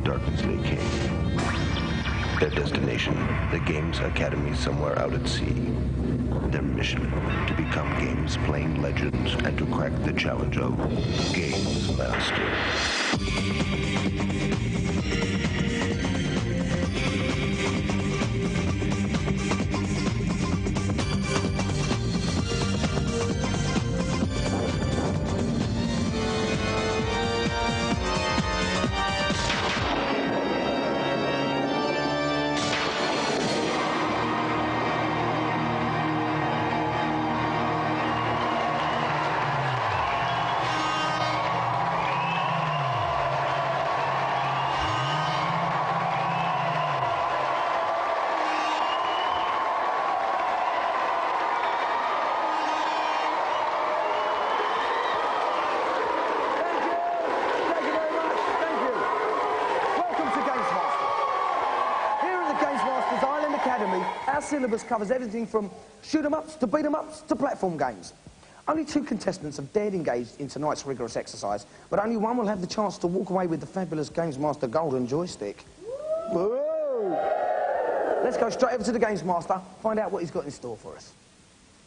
darkness lay king. Their destination, the Games Academy somewhere out at sea. Their mission, to become games playing legends and to crack the challenge of GamesMaster. Our syllabus covers everything from shoot-em-ups to beat-em-ups to platform games. Only 2 contestants have dared engage in tonight's rigorous exercise, but only one will have the chance to walk away with the fabulous GamesMaster Golden Joystick. Whoa! Let's go straight over to the GamesMaster, find out what he's got in store for us.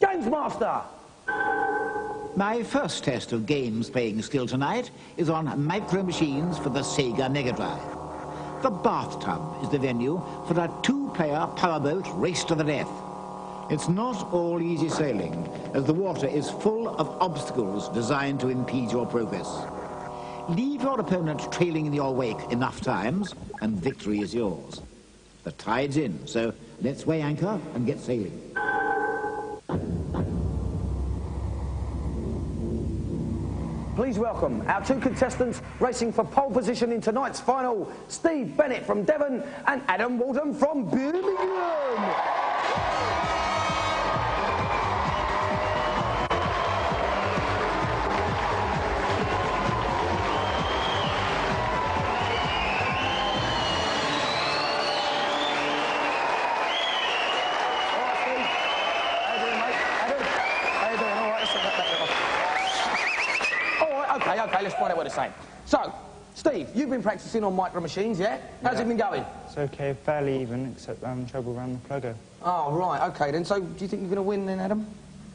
GamesMaster! My first test of games playing skill tonight is on micro machines for the Sega Mega Drive. The bathtub is the venue for a 2-player powerboat race to the death. It's not all easy sailing, as the water is full of obstacles designed to impede your progress. Leave your opponent trailing in your wake enough times, and victory is yours. The tide's in, so let's weigh anchor and get sailing. Please welcome our 2 contestants racing for pole position in tonight's final, Steve Bennett from Devon and Adam Walton from Birmingham. Okay, let's find out what they're saying. So, Steve, you've been practicing on micro machines, yeah? How's it been going? It's okay, fairly even, except trouble around the plugger. Oh, right, okay then. So, do you think you're going to win then, Adam?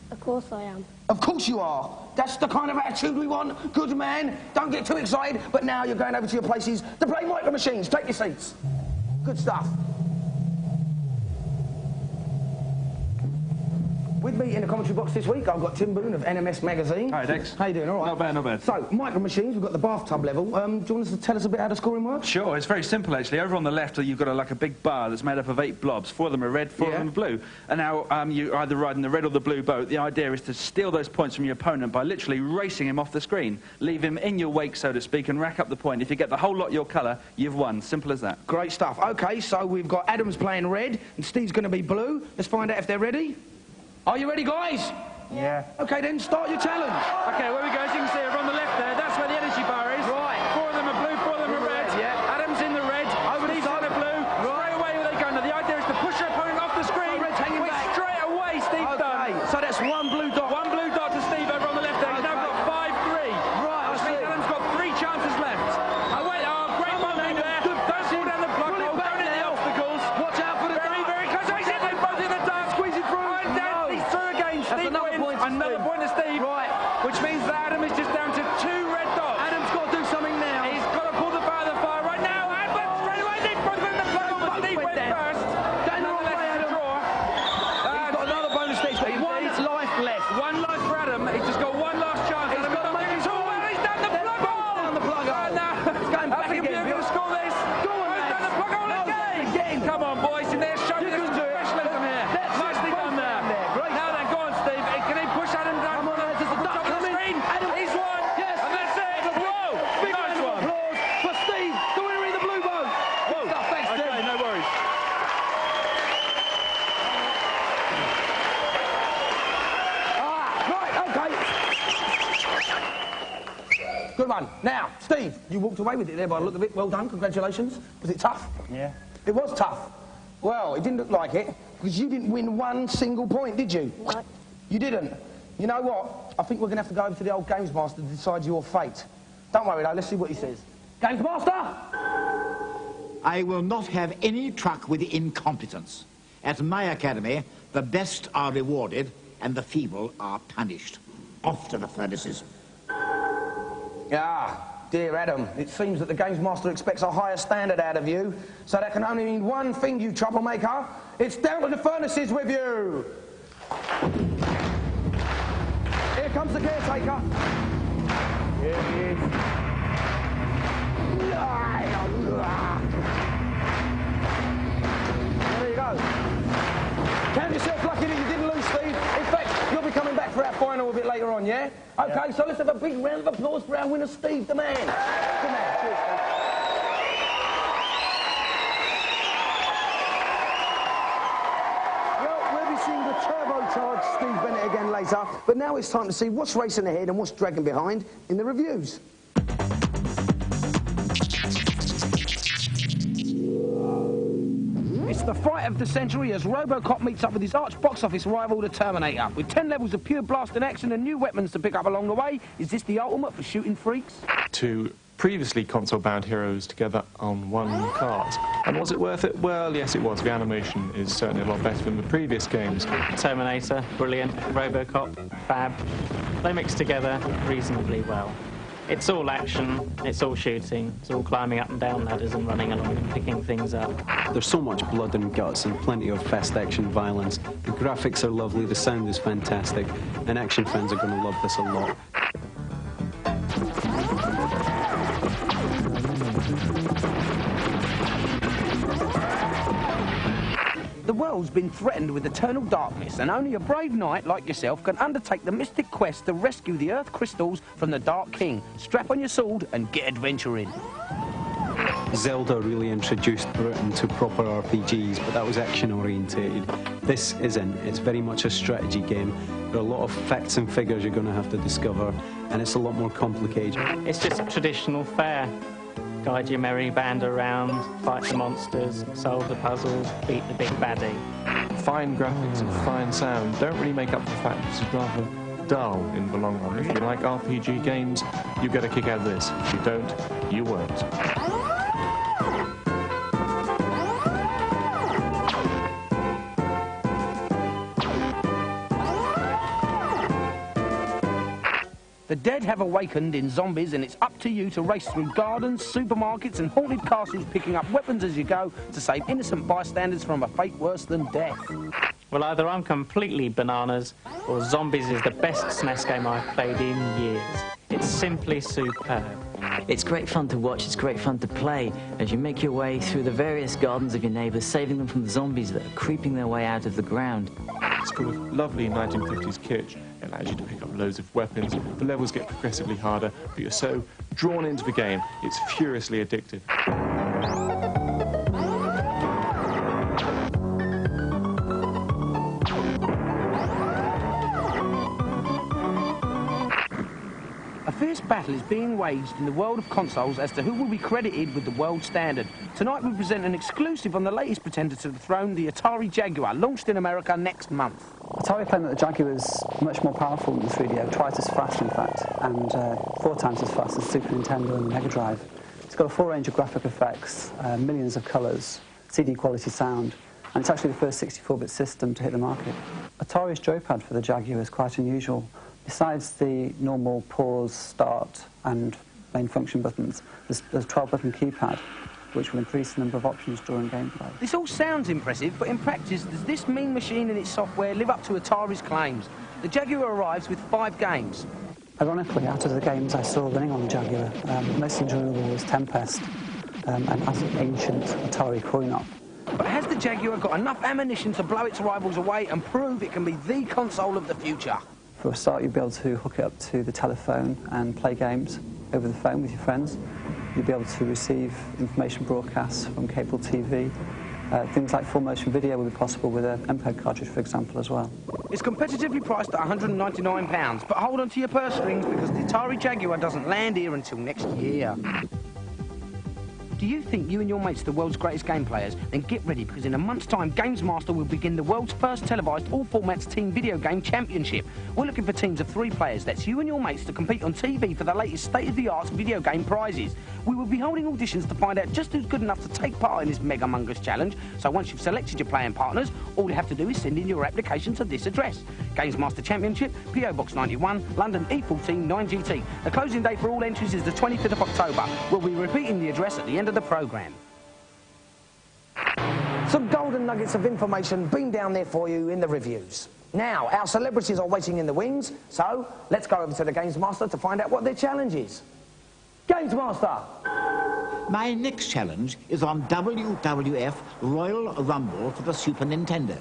Of course I am. Of course you are. That's the kind of attitude we want. Good man. Don't get too excited. But now you're going over to your places to play micro machines. Take your seats. Good stuff. With me in the commentary box this week, I've got Tim Boone of NMS Magazine. Hi, Dex. How you doing? All right? Not bad, not bad. So, micro machines, we've got the bathtub level. Do you want us to tell us a bit how the scoring works? Sure, it's very simple, actually. Over on the left, you've got like a big bar that's made up of 8 blobs. 4 of them are red, 4 of them are blue. And now you're either riding the red or the blue boat. The idea is to steal those points from your opponent by literally racing him off the screen. Leave him in your wake, so to speak, and rack up the point. If you get the whole lot your colour, you've won. Simple as that. Great stuff. OK, so we've got Adam's playing red and Steve's going to be blue. Let's find out if they're ready. Are you ready, guys? Yeah. OK, then, start your challenge. OK, where we go, as you can see, over on the left there, that's where the energy bar is. Right. 4 of them are blue, 4 of them are red. Yeah. Adam's in the red, Steve's in the blue. Straight away where they go. Now, the idea is to push your opponent off the screen. Red's hanging back. Straight away, Steve's done. So that's 1 blue dot. 1 blue dot to Steve over on the left there. He's now got 5-3. Right, Which means Adam's got 3 chances left. Oh, wait, great one there. Don't fall down the block. Don't hit the obstacles. Watch out for the very, very close. Oh, he's hit them both in the dark. Squeezing through. And down. He's through again. That's Steve another wins. point to Another Steve. point to Steve. Right. Which means that Adam is just down to 2 red dots. Adam's got to do something now. He's got to pull the bar of the fire right now. But straight away, Steve both in the plug on, but Steve went first. Nonetheless, it's a draw. He's got another bonus stage. 1 life left. 1 life for Adam. He's just got 1 last chance. He's got to make it. Oh, well, he's down the plug hole. Down the plug hole. It's going back again. You're going to score this. Go on, He's down the plug hole again. Come on, boys. In there, show me the professionalism here. Nicely done there. Now then, go on, Steve. Can he push Adam down? Come on, there's a duck top of the coming. screen. He's won. Yes. And that's it. Whoa. Big round Nice of one. applause for Steve, the winner in the blue boat. Good stuff. Thanks, Steve. Okay, no worries. Right, OK. Good one. Now, Steve, you walked away with it there by the look of it. Well done. Congratulations. Was it tough? Yeah. It was tough. Well, it didn't look like it, because you didn't win 1 single point, did you? No. You didn't. You know what? I think we're going to have to go over to the old GamesMaster to decide your fate. Don't worry, though. Let's see what he says. GamesMaster! I will not have any truck with incompetence. At my academy, the best are rewarded and the feeble are punished. Off to the furnaces. Ah, dear Adam, it seems that the GamesMaster expects a higher standard out of you, so that can only mean one thing, you troublemaker. It's down to the furnaces with you. Here comes the caretaker. Here he is. There you go. Count yourself lucky that you didn't lose, Steve. In fact, you'll be coming back for our final a bit later on, yeah? Okay, so let's have a big round of applause for our winner, Steve, the man. Good man. Cheers, Steve. Well, we'll be seeing the turbocharged Steve Bennett again later, but now it's time to see what's racing ahead and what's dragging behind in the reviews. It's the fight of the century as RoboCop meets up with his arch box office rival, the Terminator. With 10 levels of pure blasting action and new weapons to pick up along the way, is this the ultimate for shooting freaks? Two previously console-bound heroes together on one cart. And was it worth it? Well, yes, it was. The animation is certainly a lot better than the previous games. Terminator, brilliant. RoboCop, fab. They mix together reasonably well. It's all action, it's all shooting, it's all climbing up and down ladders and running along and picking things up. There's so much blood and guts and plenty of fast action violence. The graphics are lovely, the sound is fantastic, and action fans are going to love this a lot. The world's been threatened with eternal darkness, and only a brave knight like yourself can undertake the mystic quest to rescue the Earth crystals from the Dark King. Strap on your sword and get adventuring. Zelda really introduced Britain to proper RPGs, but that was action-orientated. This isn't. It's very much a strategy game. There are a lot of facts and figures you're going to have to discover, and it's a lot more complicated. It's just traditional fare. Guide your merry band around, fight the monsters, solve the puzzles, beat the big baddie. Fine graphics and fine sound don't really make up for the fact that this is rather dull in the long run. If you like RPG games, you get a kick out of this. If you don't, you won't. The dead have awakened in zombies, and it's up to you to race through gardens, supermarkets and haunted castles, picking up weapons as you go to save innocent bystanders from a fate worse than death. Well, either I'm completely bananas, or Zombies is the best SNES game I've played in years. It's simply superb. It's great fun to watch, it's great fun to play as you make your way through the various gardens of your neighbours, saving them from the zombies that are creeping their way out of the ground. It's full of lovely 1950s kitsch. It allows you to pick up loads of weapons. The levels get progressively harder, but you're so drawn into the game, it's furiously addictive. A fierce battle is being waged in the world of consoles as to who will be credited with the world standard. Tonight we present an exclusive on the latest pretender to the throne, the Atari Jaguar, launched in America next month. Atari claimed that the Jaguar is much more powerful than the 3DO, twice as fast in fact, and 4 times as fast as Super Nintendo and the Mega Drive. It's got a full range of graphic effects, millions of colours, CD quality sound, and it's actually the first 64-bit system to hit the market. Atari's joypad for the Jaguar is quite unusual. Besides the normal pause, start and main function buttons, there's a 12-button keypad, which will increase the number of options during gameplay. This all sounds impressive, but in practice, does this mean machine and its software live up to Atari's claims? The Jaguar arrives with 5 games. Ironically, out of the games I saw running on the Jaguar, most enjoyable was Tempest and as an ancient Atari coin-op. But has the Jaguar got enough ammunition to blow its rivals away and prove it can be the console of the future? For a start, you'll be able to hook it up to the telephone and play games over the phone with your friends. You'll be able to receive information broadcasts from cable TV. Things like full motion video will be possible with an MPEG cartridge, for example, as well. It's competitively priced at £199, but hold on to your purse strings because the Atari Jaguar doesn't land here until next year. Do you think you and your mates are the world's greatest game players? Then get ready, because in a month's time, GamesMaster will begin the world's first televised all-formats team video game championship. We're looking for teams of 3 players. That's you and your mates to compete on TV for the latest state-of-the-art video game prizes. We will be holding auditions to find out just who's good enough to take part in this Mega Mungus challenge. So once you've selected your playing partners, all you have to do is send in your application to this address. GamesMaster Championship, PO Box 91, London E14 9GT. The closing date for all entries is the 25th of October. We'll be repeating the address at the end of the programme. Some golden nuggets of information beamed down there for you in the reviews. Now, our celebrities are waiting in the wings, so let's go over to the GamesMaster to find out what their challenge is. GamesMaster! My next challenge is on WWF Royal Rumble for the Super Nintendo.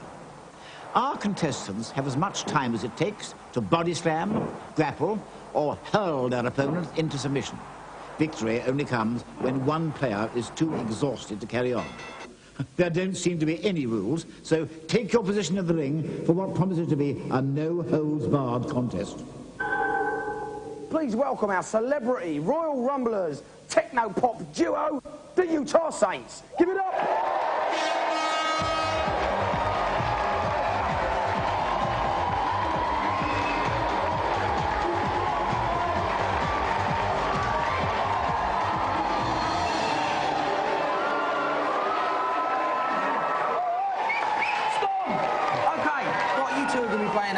Our contestants have as much time as it takes to body slam, grapple, or hurl their opponent into submission. Victory only comes when one player is too exhausted to carry on. There don't seem to be any rules, so take your position in the ring for what promises to be a no-holds-barred contest. Please welcome our celebrity Royal Rumblers techno-pop duo, the Utah Saints. Give it up!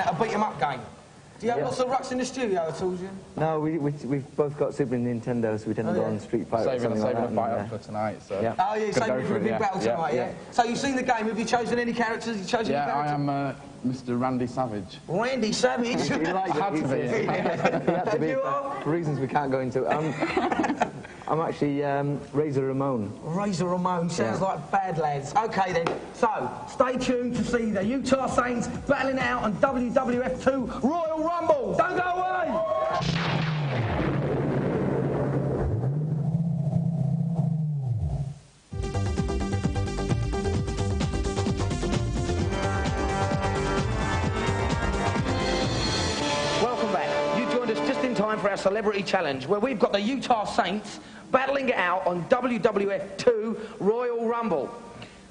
A beat-em-up game. Do you have lots of rucks in the studio at all, Jim? No, we've both got Super Nintendo, so we tend to go on Street Fighter or something like that. Saving a fight up for tonight, so... Yeah. Oh, yeah, saving for a big battle tonight, yeah? So you've seen the game, have you chosen any characters? Have you chosen any characters? I am Mr. Randy Savage. Randy Savage? He had to be for reasons we can't go into. I'm actually Razor Ramon. Razor Ramon sounds like bad lads. Okay then, so stay tuned to see the Utah Saints battling out on WWF 2 Royal Rumble. Don't go away! Welcome back. You joined us just in time for our celebrity challenge, where we've got the Utah Saints battling it out on WWF 2 Royal Rumble.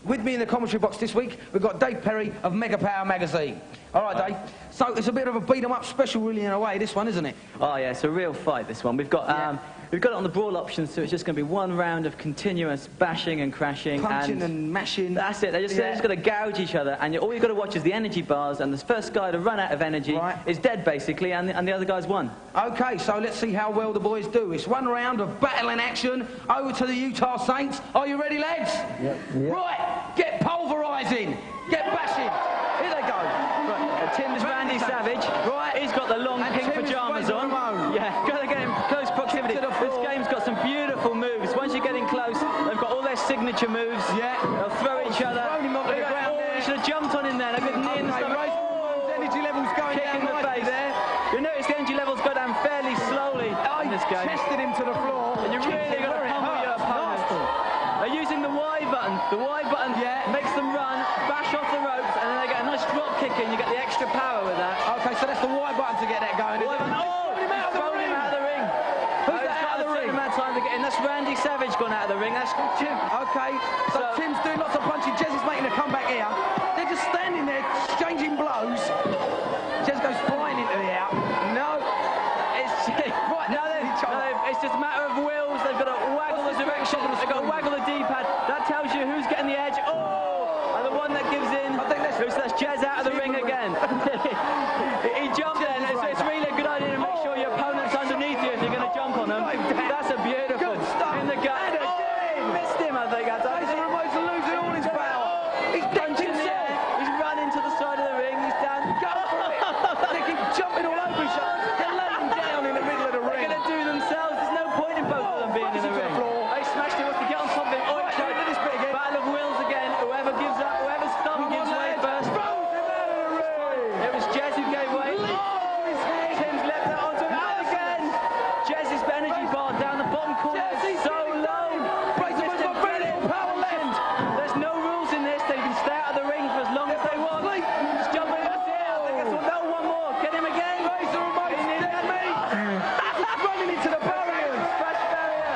With me in the commentary box this week, we've got Dave Perry of Mega Power Magazine. All right, Dave. So it's a bit of a beat-em-up special, really, in a way, this one, isn't it? Oh, yeah, it's a real fight, this one. We've got we've got it on the brawl options, so it's just going to be one round of continuous bashing and crashing. Punching and mashing. That's it. They're just going to gouge each other, and all you've got to watch is the energy bars, and the first guy to run out of energy is dead, basically, and the other guy's won. OK, so let's see how well the boys do. It's one round of battle in action. Over to the Utah Saints. Are you ready, lads? Yep. Right, get pulverising. Get bashing. Here they go. Right, Tim's Randy Savage. Right. He's got the long pink pyjamas on. Yeah, got to get him close proximity. This game's got some beautiful moves. Once you get in close, they've got all their signature moves. Yeah. They'll throw each other. Thrown him onto the ground there. He should have jumped on in there. Like a knee in the stomach. Energy levels going Kick down in the face. there. You notice the energy levels go down fairly slowly in this game. Tested him to the floor. And you really got to pummel your opponent. They're using the Y button. The Y button makes them run, bash off the ropes, and then they get a nice drop kick in. You get the extra power with that. OK, so that's the Y button to get that going. He's thrown him out of the ring. Who's out of the ring? Time to get in. That's Randy Savage gone out of the ring. That's Tim. OK, so Tim's doing lots of punching. Jez is making a comeback here. They're just standing there, exchanging blows. Jez goes flying into the air. No. It's just a matter of wills. They've got to waggle the direction. They've got to waggle the D-pad. That tells you who's getting the edge. Oh! And the one that gives in. I think that's Jez out of the ring again. He jumped in. It's really a good idea to make sure your opponent's underneath you if you're going to jump on them. That's a beautiful. In the gut. He missed him, I think. Razor Ramon's losing all his power. He's punching in the air. He's running to the side of the ring. He's down. Go for it. They keep jumping all over each other. They're laying down in the middle of the ring. They're going to do themselves. There's no point in both of them being in the ring. They smashed him. Wants to get on top of him. Battle of wills again. Whoever gives up, whoever's thumb gives way first. It was Jez who gave way. Tim's left that onto him. And again. Jez's energy bar down the bottom corner is so low. There's no rules in this. They can stay out of the ring for as long as they want. Just jump in the field. No, one more. Get him again. Razor Ramon's running into the barriers. Splash barrier.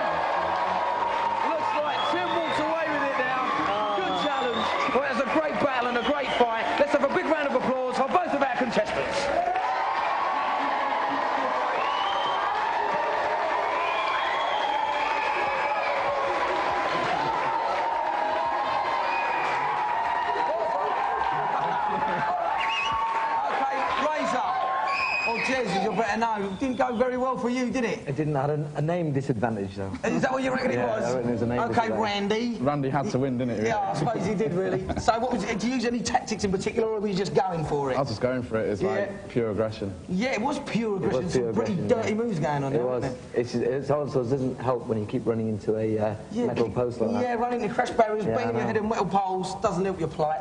says, you're better know. It didn't go very well for you, did it? It didn't have a name disadvantage, though. Is that what you reckon it was? I reckon it was a name OK, disadvantage. Randy. Randy had to win, didn't he? Yeah, I suppose he did, really. So what was it? Did you use any tactics in particular, or were you just going for it? I was just going for it. It's like pure aggression. Yeah, it was pure aggression. It was pure Some pretty aggression, dirty moves going on It there, was. wasn't it? It also doesn't help when you keep running into a metal post like that. Yeah, running into crash barriers, banging your head on metal poles doesn't help your plight.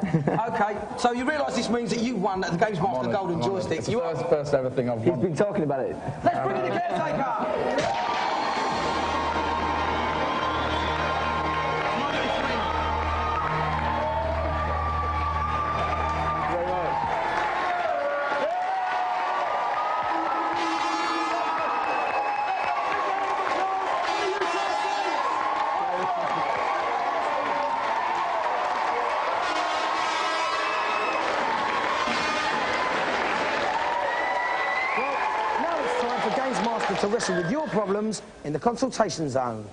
OK, so you realise this means that you won at the GamesMaster Golden Joystick. It's the first ever thing I've won. He's been talking about it. Let's bring in the caretaker! GamesMaster to wrestle with your problems in the consultation zone.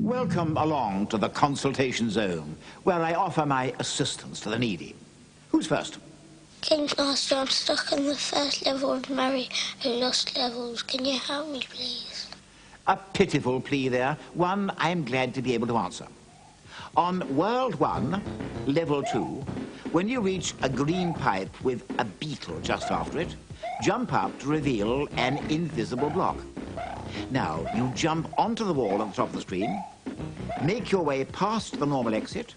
Welcome along to the consultation zone, where I offer my assistance to the needy. Who's first? GamesMaster, I'm stuck on the first level of Mary who lost levels. Can you help me, please? A pitiful plea there, one I'm glad to be able to answer. On World 1, Level 2, when you reach a green pipe with a beetle just after it, jump up to reveal an invisible block. Now, you jump onto the wall at the top of the screen, make your way past the normal exit,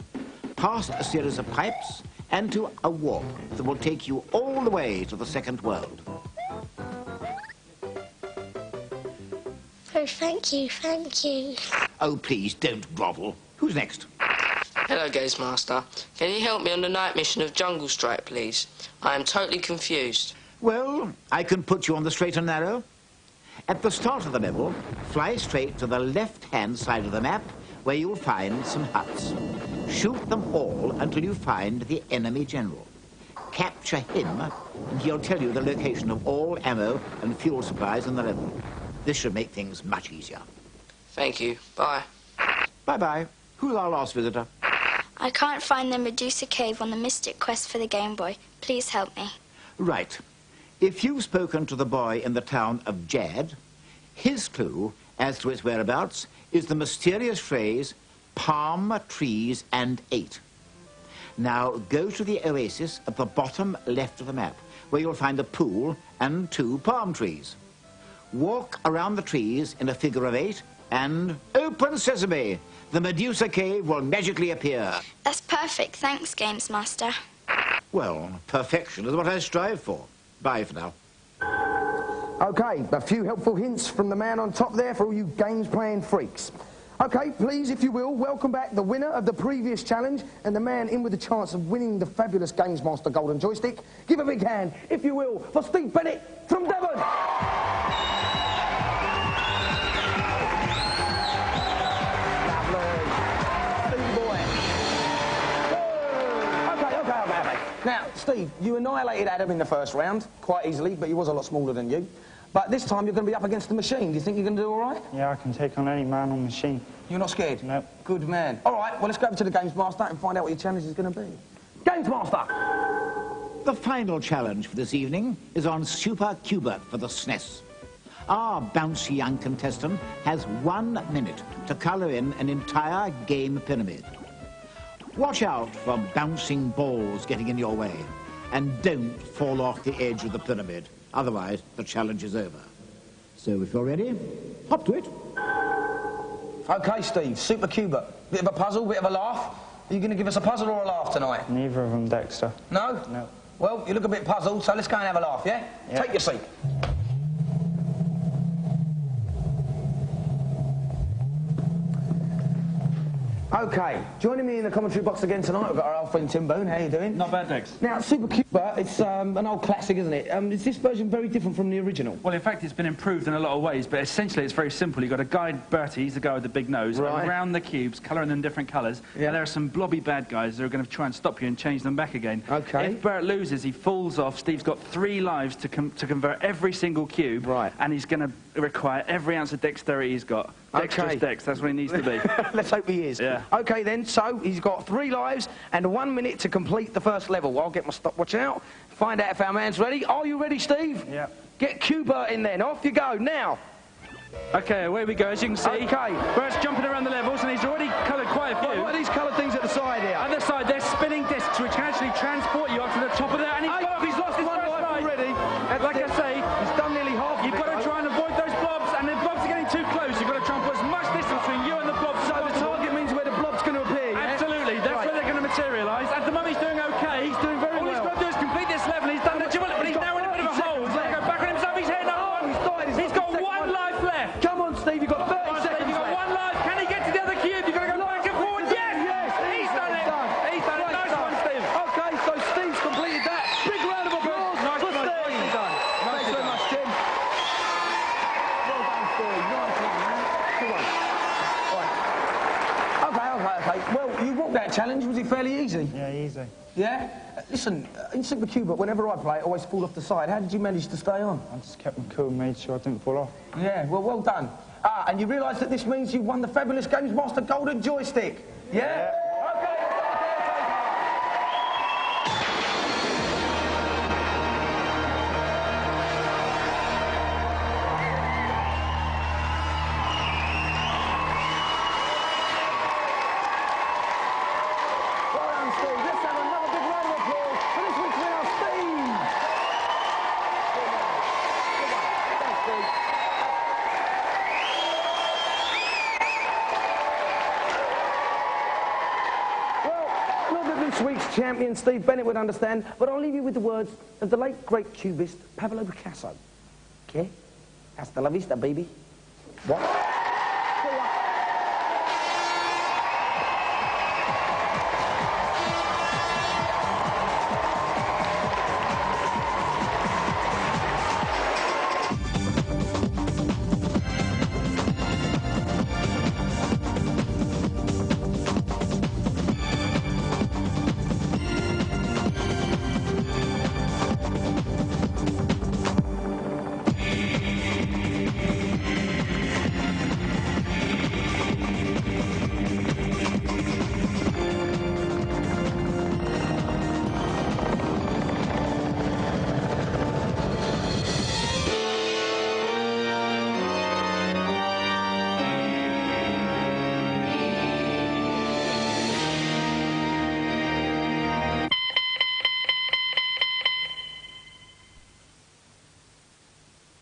past a series of pipes, and to a warp that will take you all the way to the second world. Oh, thank you, thank you. Oh, please, don't grovel. Who's next? Hello, GamesMaster. Can you help me on the night mission of Jungle Strike, please? I am totally confused. Well, I can put you on the straight and narrow. At the start of the level, fly straight to the left-hand side of the map, where you'll find some huts. Shoot them all until you find the enemy general. Capture him, and he'll tell you the location of all ammo and fuel supplies in the level. This should make things much easier. Thank you. Bye. Bye-bye. Who's our last visitor? I can't find the Medusa Cave on the Mystic Quest for the Game Boy. Please help me. Right. If you've spoken to the boy in the town of Jad, his clue as to its whereabouts is the mysterious phrase, palm, trees, and 8. Now, go to the oasis at the bottom left of the map, where you'll find a pool and 2 palm trees. Walk around the trees in a figure of 8, and open sesame! The Medusa Cave will magically appear. That's perfect. Thanks, GamesMaster. Well, perfection is what I strive for. Bye for now. OK, a few helpful hints from the man on top there for all you games-playing freaks. OK, please, if you will, welcome back the winner of the previous challenge and the man in with the chance of winning the fabulous GamesMaster Golden Joystick. Give a big hand, if you will, for Steve Bennett from Devon. Now, Steve, you annihilated Adam in the first round, quite easily, but he was a lot smaller than you. But this time you're going to be up against the machine. Do you think you're going to do all right? Yeah, I can take on any man or machine. You're not scared? No. Good man. All right, well, let's go over to the GamesMaster and find out what your challenge is going to be. GamesMaster! The final challenge for this evening is on Super Cubert for the SNES. Our bouncy young contestant has 1 minute to colour in an entire game pyramid. Watch out for bouncing balls getting in your way, and don't fall off the edge of the pyramid. Otherwise, the challenge is over. So if you're ready, hop to it. OK, Steve, Super Cubert. Bit of a puzzle, bit of a laugh. Are you going to give us a puzzle or a laugh tonight? Neither of them, Dexter. No? No. Well, you look a bit puzzled, so let's go and have a laugh, yeah? Take your seat. OK, joining me in the commentary box again tonight, we've got our old friend Tim Boone. How you doing? Not bad, Dex. Now, Super Cubert, it's an old classic, isn't it? Is this version very different from the original? Well, in fact, it's been improved in a lot of ways, but essentially it's very simple. You've got a guy, Bertie, he's the guy with the big nose, around the cubes, colouring them different colours, and there are some blobby bad guys that are going to try and stop you and change them back again. OK. If Bert loses, he falls off. Steve's got 3 lives to convert every single cube, and he's going to require every ounce of dexterity he's got. Dexterous Dex, that's what he needs to be. Let's hope he is. Yeah. OK, then, so he's got 3 lives and 1 minute to complete the first level. I'll get my stopwatch out, find out if our man's ready. Are you ready, Steve? Yeah. Get Q-Bert in then. Off you go, now. OK, away we go, as you can see. OK. Bert's jumping around the levels, and he's already coloured quite a few. What are these coloured things at the side here? At the side, they're spinning discs, which can actually transport you up to the top of there. And he's lost his first life already. Like I say, he's done nearly half of it. You've got to try and avoid those blobs, and the blobs are getting too close. You've got to try and put as much distance between you and the blobs. So the target means where the blob's going to appear, yeah? Absolutely, that's where they're going to materialise. At the moment, he's doing OK. He's doing very well. All he's got to do is complete this level. He's done the jumble, but he's now in a bit of a hole. He's got to go back on himself. He's hitting up. He's got 1 life left. Come on, Steve, you've got 30 seconds You've got 1 life. Can he get to the other cube? You've got to go back and forward. Yes! He's done it. He's done it. Nice one, Steve. OK, so Steve's completed that. Big round of applause for Steve. Thanks very much, Tim. Well done, Steve. Nice one, man. Good one. OK. Well, you walked that challenge. Was it fairly easy? Yeah, easy. Yeah? Listen, in Super Cuba, whenever I play, I always fall off the side. How did you manage to stay on? I just kept my cool and made sure I didn't fall off. Yeah, well done. And you realise that this means you won the fabulous GamesMaster Golden Joystick? Yeah? This week's champion, Steve Bennett, would understand, but I'll leave you with the words of the late great cubist Pablo Picasso. Okay? Hasta la vista, baby. What?